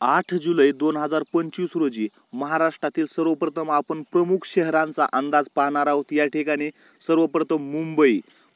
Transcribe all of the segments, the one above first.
8 जुलै 2025 रोजी महाराष्ट्रातील सर्वप्रथम आपण प्रमुख शहरांचा अंदाज पाहणार आहोत। या ठिकाणी सर्वप्रथम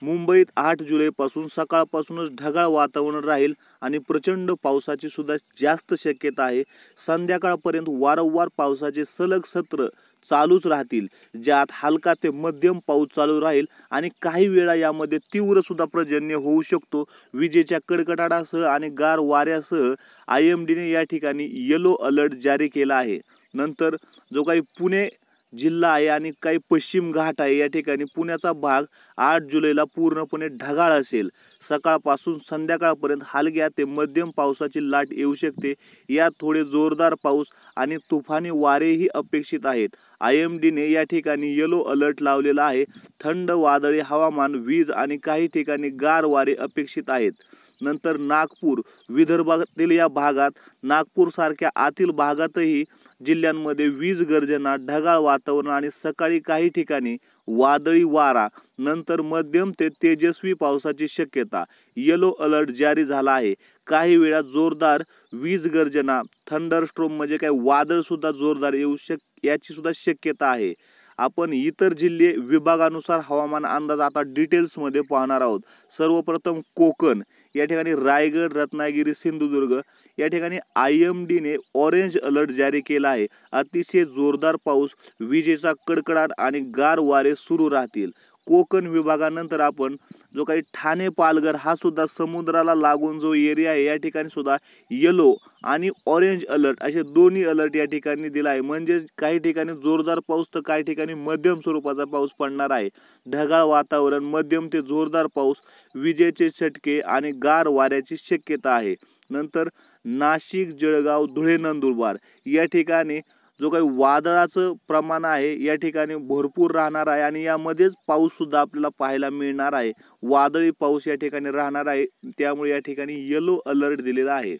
मुंबईत 8 जुलैपासून सकाळपासूनच ढगाळ वातावरण राहील आणि प्रचंड पावसाची सुद्धा जास्त शक्यता आहे। संध्याकाळपर्यंत वारंवार पावसाचे सलग सत्र चालूच राहतील, ज्यात हलका ते मध्यम पाऊस चालू राहील आणि काही वेळा यामध्ये तीव्र सुद्धा पर्जन्य होऊ शकतो। विजेच्या कडकडाटासह आणि गार वाऱ्यासह IMDने या ठिकाणी येलो अलर्ट जारी केला आहे। नंतर जो काही पुणे जिल्हा आहे आणि काही पश्चिम घाट आहे, या ठिकाणी पुण्याचा भाग 8 जुलैला पूर्णपणे ढगाळ असेल। सकाळपासून संध्याकाळपर्यंत हलक्या ते मध्यम पावसाची लाट येऊ शकते। यात थोडे जोरदार पाऊस आणि तुफानी वारेही अपेक्षित आहेत। IMDने या ठिकाणी येलो अलर्ट लावलेला आहे। थंड वादळी हवामान, वीज आणि काही ठिकाणी गार वारे अपेक्षित आहेत। नंतर नागपूर, विदर्भातील या भागात, नागपूर सारख्या आतील भागातही जिल्ह्यांमध्ये वीज गर्जना, ढगाळ वातावरण आणि सकाळी काही ठिकाणी वादळी वारा, नंतर मध्यम ते तेजस्वी पावसाची शक्यता। येलो अलर्ट जारी झाला आहे। काही वेळा जोरदार वीज गर्जना, थंडरस्टॉर्म म्हणजे काय वादळ सुद्धा जोरदार याची सुद्धा शक्यता आहे। आपण इतर जिल्हे विभागानुसार हवामान अंदाज आता डिटेल्समध्ये पाहणार आहोत। सर्वप्रथम कोकण, या ठिकाणी रायगड, रत्नागिरी, सिंधुदुर्ग या ठिकाणी IMDने ऑरेंज अलर्ट जारी केला आहे। अतिशय जोरदार पाऊस, विजेचा कडकडाट आणि गार वारे सुरू राहतील। कोकण विभागानंतर आपण जो काही ठाणे, पालघर हा सुद्धा समुद्राला लागून जो एरिया आहे, या ठिकाणी सुद्धा येलो आणि ऑरेंज अलर्ट असे दोन्ही अलर्ट या ठिकाणी दिला आहे। म्हणजे काही ठिकाणी जोरदार पाऊस तर काही ठिकाणी मध्यम स्वरूपाचा पाऊस पडणार आहे। ढगाळ वातावरण, मध्यम ते जोरदार पाऊस, विजेचे चटके आणि गार वाऱ्याची शक्यता आहे। नंतर नाशिक, जळगाव, धुळे, नंदुरबार या ठिकाणी जो काही वादळाचं प्रमाण आहे, या ठिकाणी भरपूर राहणार आहे आणि यामध्येच पाऊस सुद्धा आपल्याला पाहायला मिळणार आहे। वादळी पाऊस या ठिकाणी राहणार आहे, त्यामुळे या ठिकाणी येलो अलर्ट दिलेला आहे।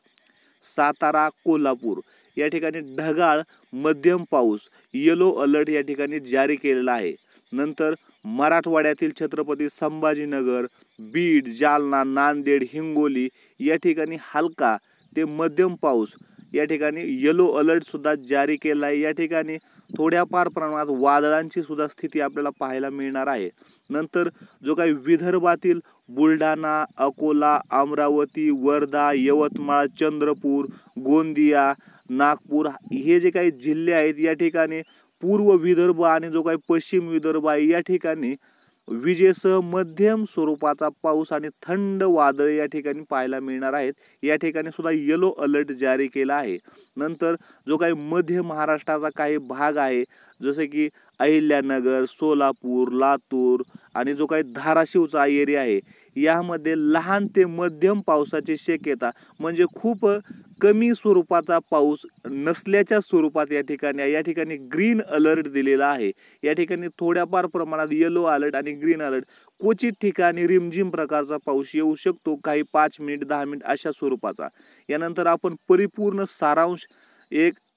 सातारा, कोल्हापूर या ठिकाणी ढगाळ मध्यम पाऊस, येलो अलर्ट या ठिकाणी जारी केलेला आहे। नंतर मराठवाड्यातील छत्रपती संभाजीनगर, बीड, जालना, नांदेड, हिंगोली या ठिकाणी हलका ते मध्यम पाऊस, या ठिकाणी येलो अलर्ट सुद्धा जारी केला आहे। या ठिकाणी थोड्याफार प्रमाणात वादळांची सुद्धा स्थिती आपल्याला पाहायला मिळणार आहे। नंतर जो काही विदर्भातील बुलढाणा, अकोला, अमरावती, वर्धा, यवतमाळ, चंद्रपूर, गोंदिया, नागपूर हे जे काही जिल्हे आहेत, या ठिकाणी पूर्व विदर्भ आणि जो काही पश्चिम विदर्भ आहे, या ठिकाणी विजेसह मध्यम स्वरूपाचा पाऊस आणि थंड वादळ या ठिकाणी पाहायला मिळणार आहेत। या ठिकाणी सुद्धा येलो अलर्ट जारी केला आहे। नंतर जो काही मध्य महाराष्ट्राचा काही भाग आहे, जसे की अहिल्यानगर, सोलापूर, लातूर आणि जो काही धाराशिवचा एरिया आहे, यामध्ये लहान ते मध्यम पावसाची शक्यता, म्हणजे खूप कमी स्वरूपाचा पाऊस नसल्याच्या स्वरूपात या ठिकाणी ग्रीन अलर्ट दिलेला आहे। या ठिकाणी थोड्याफार प्रमाणात येलो अलर्ट आणि ग्रीन अलर्ट, क्वचित ठिकाणी रिमझिम प्रकारचा पाऊस येऊ शकतो, काही 5 मिनिट 10 मिनिट अशा स्वरूपाचा। यानंतर आपण परिपूर्ण सारांश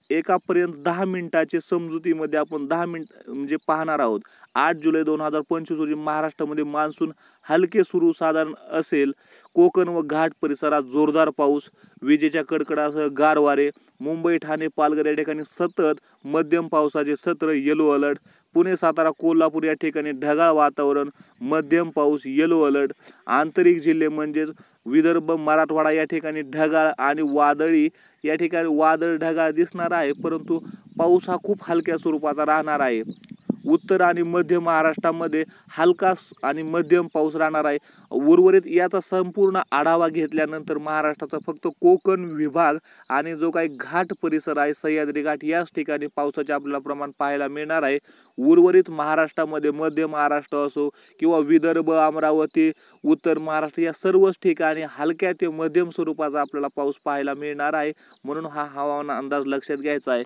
एकापर्यंत 10 मिनिटाचे समजुतीमध्ये आपण 10 मिनिट म्हणजे पाहणार आहोत। 8 जुलै 2025 रोजी महाराष्ट्रामध्ये मान्सून हलके सुरू साधारण असेल। कोकण व घाट परिसरात जोरदार पाऊस, विजेच्या कडकडाटासह गार वारे। मुंबई, ठाणे, पालघर या ठिकाणी सतत मध्यम पावसाचे सत्र, येलो अलर्ट। पुणे, सातारा, कोल्हापूर या ठिकाणी ढगाळ वातावरण, मध्यम पाऊस, येलो अलर्ट। आंतरिक जिल्हे म्हणजेच विदर्भ, मराठवाडा या ठिकाणी ढगाळ आणि वादळी, या ठिकाणी वादळ ढगाळ दिसणार आहे, परंतु पाऊस हा खूप हलक्या स्वरूपाचा राहणार आहे। उत्तर आणि मध्य महाराष्ट्रामध्ये हलका आणि मध्यम पाऊस राहणार आहे। उर्वरित याचा संपूर्ण आढावा घेतल्यानंतर महाराष्ट्राचा फक्त कोकण विभाग आणि जो काही घाट परिसर आहे, सह्याद्री घाट, याच ठिकाणी पावसाचे आपल्याला प्रमाण पाहायला मिळणार आहे। उर्वरित महाराष्ट्रामध्ये मध्य महाराष्ट्र असो किंवा विदर्भ, अमरावती, उत्तर महाराष्ट्र या सर्वच ठिकाणी हलक्या ते मध्यम स्वरूपाचा आपल्याला पाऊस पाहायला मिळणार आहे। म्हणून हा हवामान अंदाज लक्षात घ्यायचा आहे।